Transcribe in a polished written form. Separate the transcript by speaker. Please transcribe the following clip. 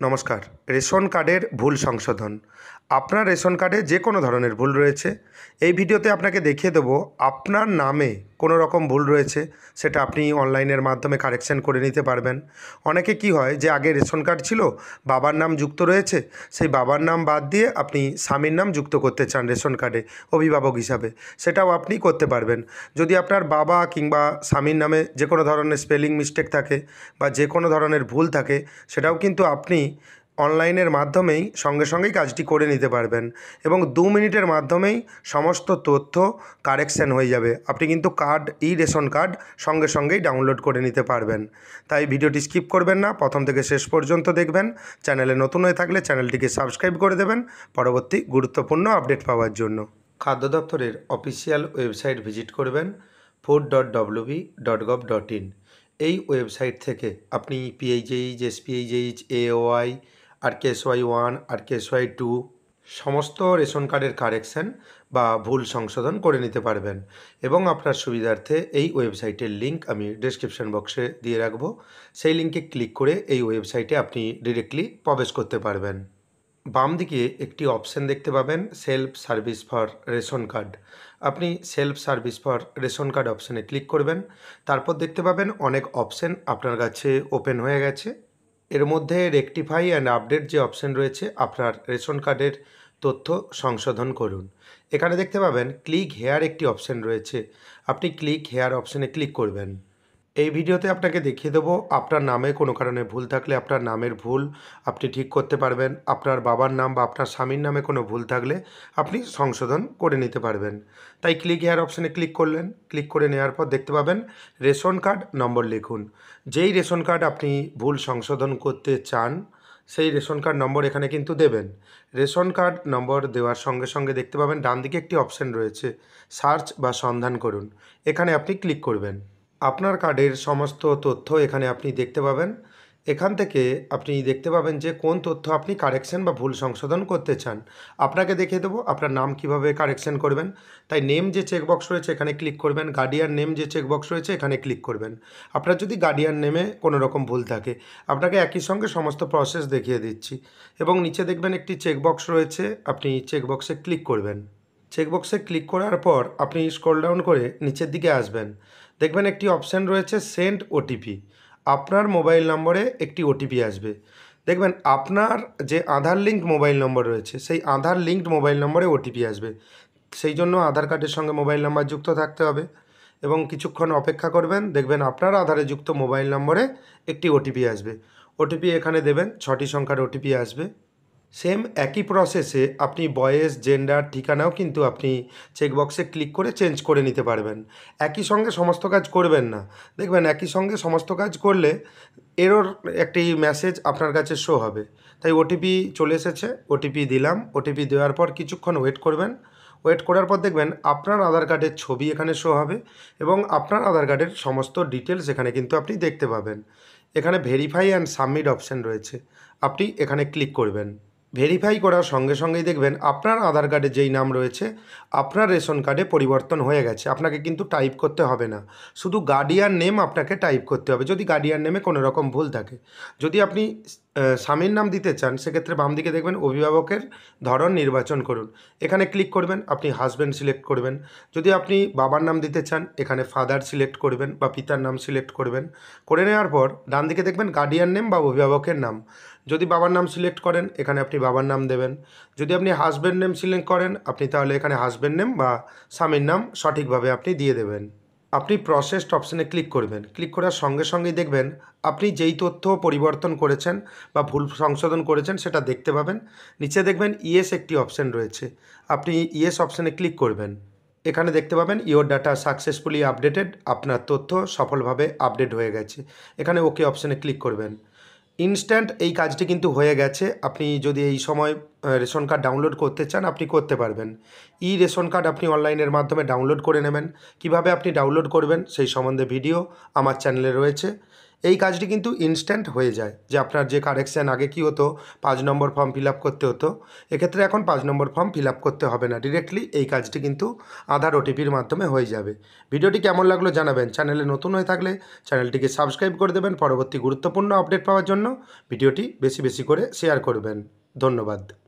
Speaker 1: নমস্কার। রেশন কার্ডের ভুল সংশোধন। আপনার রেশন কার্ডে যে কোনো ধরনের ভুল রয়েছে, এই ভিডিওতে আপনাকে দেখিয়ে দেবো আপনার নামে কোনো রকম ভুল রয়েছে, সেটা আপনি অনলাইনের মাধ্যমে কারেকশন করে নিতে পারবেন। অনেকে কি হয় যে আগে রেশন কার্ড ছিল, বাবার নাম যুক্ত রয়েছে, সেই বাবার নাম বাদ দিয়ে আপনি স্বামীর নাম যুক্ত করতে চান রেশন কার্ডে অভিভাবক হিসাবে, সেটাও আপনি করতে পারবেন। যদি আপনার বাবা কিংবা স্বামীর নামে যে কোনো ধরনের স্পেলিং মিস্টেক থাকে বা যে কোনো ধরনের ভুল থাকে, সেটাও কিন্তু আপনি অনলাইনের মাধ্যমেই সঙ্গে সঙ্গেই কাজটি করে নিতে পারবেন এবং 2 মিনিটের মাধ্যমেই সমস্ত তথ্য কারেকশন হয়ে যাবে। আপনি কিন্তু রেশন কার্ড সঙ্গে সঙ্গেই ডাউনলোড করে নিতে পারবেন। তাই ভিডিওটি স্কিপ করবেন না, প্রথম থেকে শেষ পর্যন্ত দেখবেন। চ্যানেলে নতুন হয়ে থাকলে চ্যানেলটিকে সাবস্ক্রাইব করে দেবেন পরবর্তী গুরুত্বপূর্ণ আপডেট পাওয়ার জন্য। খাদ্য দপ্তরের অফিসিয়াল ওয়েবসাইট ভিজিট করবেন food.wb.gov.in। এই ওয়েবসাইট থেকে আপনি PHH, SPHH, AOI, RKSY1, RKSY2 সমস্ত রেশন কার্ডের কারেকশান বা ভুল সংশোধন করে নিতে পারবেন। এবং আপনার সুবিধার্থে এই ওয়েবসাইটের লিঙ্ক আমি ডেসক্রিপশন বক্সে দিয়ে রাখবো। সেই লিঙ্কে ক্লিক করে এই ওয়েবসাইটে আপনি ডিরেক্টলি প্রবেশ করতে পারবেন। বাম দিকে একটি অপশান দেখতে পাবেন, self service for ration card. আপনি self service for ration card অপশানে ক্লিক করবেন। তারপর দেখতে পাবেন অনেক অপশান আপনার কাছে ওপেন হয়ে গেছে। এর মধ্যে রেকটিফাই অ্যান্ড আপডেট যে অপশান রয়েছে, আপনার রেশন কার্ডের তথ্য সংশোধন করুন। এখানে দেখতে পাবেন ক্লিক হেয়ার একটি অপশান রয়েছে, আপনি ক্লিক হেয়ার অপশানে ক্লিক করবেন। এই ভিডিওতে আপনাকে দেখিয়ে দেবো আপনার নামে কোনো কারণে ভুল থাকলে আপনার নামের ভুল আপনি ঠিক করতে পারবেন। আপনার বাবার নাম বা আপনার স্বামীর নামে কোনো ভুল থাকলে আপনি সংশোধন করে নিতে পারবেন। তাই ক্লিক হেয়ার অপশানে ক্লিক করলেন। ক্লিক করে নেওয়ার পর দেখতে পাবেন রেশন কার্ড নম্বর লিখুন। যেই রেশন কার্ড আপনি ভুল সংশোধন করতে চান, সেই রেশন কার্ড নম্বর এখানে কিন্তু দেবেন। রেশন কার্ড নম্বর দেওয়ার সঙ্গে সঙ্গে দেখতে পাবেন ডান দিকে একটি অপশান রয়েছে, সার্চ বা সন্ধান করুন। এখানে আপনি ক্লিক করবেন। আপনার কার্ডের সমস্ত তথ্য এখানে আপনি দেখতে পাবেন। এখান থেকে আপনি দেখতে পাবেন যে কোন তথ্য আপনি কারেকশন বা ভুল সংশোধন করতে চান। আপনাকে দেখিয়ে দেবো আপনার নাম কিভাবে কারেকশন করবেন। তাই নেম যে চেকবক্স রয়েছে এখানে ক্লিক করবেন, গার্ডিয়ান নেম যে চেকবক্স রয়েছে এখানে ক্লিক করবেন। আপনার যদি গার্ডিয়ান নেমে কোনো রকম ভুল থাকে, আপনাকে একই সঙ্গে সমস্ত প্রসেস দেখিয়ে দিচ্ছি। এবং নিচে দেখবেন একটি চেকবক্স রয়েছে, আপনি চেকবক্সে ক্লিক করবেন। চেকবক্সে ক্লিক করার পর আপনি স্ক্রল ডাউন করে নিচের দিকে আসবেন। দেখবেন একটি অপশান রয়েছে সেন্ড ওটিপি। আপনার মোবাইল নম্বরে একটি ওটিপি আসবে। দেখবেন আপনার যে আধার লিঙ্কড মোবাইল নম্বর রয়েছে, সেই আধার লিঙ্কড মোবাইল নম্বরে ওটিপি আসবে। সেই জন্য আধার কার্ডের সঙ্গে মোবাইল নাম্বার যুক্ত থাকতে হবে এবং কিছুক্ষণ অপেক্ষা করবেন। দেখবেন আপনার আধারে যুক্ত মোবাইল নম্বরে একটি ওটিপি আসবে। ওটিপি এখানে দেবেন, 6টি সংখ্যার ওটিপি আসবে। সেম একই প্রসেসে আপনি বয়স, জেন্ডার, ঠিকানাও কিন্তু আপনি চেকবক্সে ক্লিক করে চেঞ্জ করে নিতে পারবেন। একই সঙ্গে সমস্ত কাজ করবেন না। দেখবেন একই সঙ্গে সমস্ত কাজ করলে এরর একটি মেসেজ আপনার কাছে শো হবে। তাই ওটিপি চলে এসেছে, ওটিপি দিলাম। ওটিপি দেওয়ার পর কিছুক্ষণ ওয়েট করবেন। ওয়েট করার পর দেখবেন আপনার আধার কার্ডের ছবি এখানে শো হবে এবং আপনার আধার কার্ডের সমস্ত ডিটেলস এখানে কিন্তু আপনি দেখতে পাবেন। এখানে ভেরিফাই অ্যান্ড সাবমিট অপশান রয়েছে, আপনি এখানে ক্লিক করবেন। ভেরিফাই করার সঙ্গে সঙ্গেই দেখবেন আপনার আধার কার্ডে যেই নাম রয়েছে আপনার রেশন কার্ডে পরিবর্তন হয়ে গেছে। আপনাকে কিন্তু টাইপ করতে হবে না, শুধু গার্ডিয়ান নেম আপনাকে টাইপ করতে হবে যদি গার্ডিয়ান নেমে কোনো রকম ভুল থাকে। যদি আপনি স্বামীর নাম দিতে চান, সেক্ষেত্রে বাম দিকে দেখবেন অভিভাবকের ধরন নির্বাচন করুন, এখানে ক্লিক করবেন। আপনি হাজব্যান্ড সিলেক্ট করবেন। যদি আপনি বাবার নাম দিতে চান, এখানে ফাদার সিলেক্ট করবেন বা পিতার নাম সিলেক্ট করবেন। করে নেওয়ার পর ডান দিকে দেখবেন গার্ডিয়ান নেম বা অভিভাবকের নাম। যদি বাবার নাম সিলেক্ট করেন, এখানে আপনি বাবার নাম দেবেন। যদি আপনি হাজব্যান্ড নেম সিলেক্ট করেন, আপনি তাহলে এখানে হাজব্যান্ড নেম বা স্বামীর নাম সঠিকভাবে আপনি দিয়ে দেবেন। আপনি প্রসেসড অপশানে ক্লিক করবেন। ক্লিক করার সঙ্গে সঙ্গেই দেখবেন আপনি যেই তথ্য পরিবর্তন করেছেন বা ভুল সংশোধন করেছেন সেটা দেখতে পাবেন। নিচে দেখবেন ইয়েস একটি অপশান রয়েছে, আপনি ইয়েস অপশানে ক্লিক করবেন। এখানে দেখতে পাবেন ইওর ডাটা সাকসেসফুলি আপডেটেড, আপনার তথ্য সফলভাবে আপডেট হয়ে গেছে। এখানে ওকে অপশানে ক্লিক করবেন। ইনস্ট্যান্ট এই কাজটি কিন্তু হয়ে গেছে। আপনি যদি এই সময় রেশন কার্ড ডাউনলোড করতে চান, আপনি করতে পারবেন। রেশন কার্ড আপনি অনলাইনের মাধ্যমে ডাউনলোড করে নেবেন। কিভাবে আপনি ডাউনলোড করবেন সেই সম্বন্ধে ভিডিও আমার চ্যানেলে রয়েছে। এই কাজটি কিন্তু ইনস্ট্যান্ট হয়ে যায়। যে আপনার যে কারেকশান আগে কী হতো 5 নম্বর ফর্ম ফিল আপ করতে হতো, এক্ষেত্রে এখন 5 নম্বর ফর্ম ফিল আপ করতে হবে না, ডিরেক্টলি এই কাজটি কিন্তু আধার ওটিপির মাধ্যমে হয়ে যাবে। ভিডিওটি কেমন লাগলো জানাবেন। চ্যানেলে নতুন হয়ে থাকলে চ্যানেলটিকে সাবস্ক্রাইব করে দেবেন পরবর্তী গুরুত্বপূর্ণ আপডেট পাওয়ার জন্য। ভিডিওটি বেশি বেশি করে শেয়ার করবেন। ধন্যবাদ।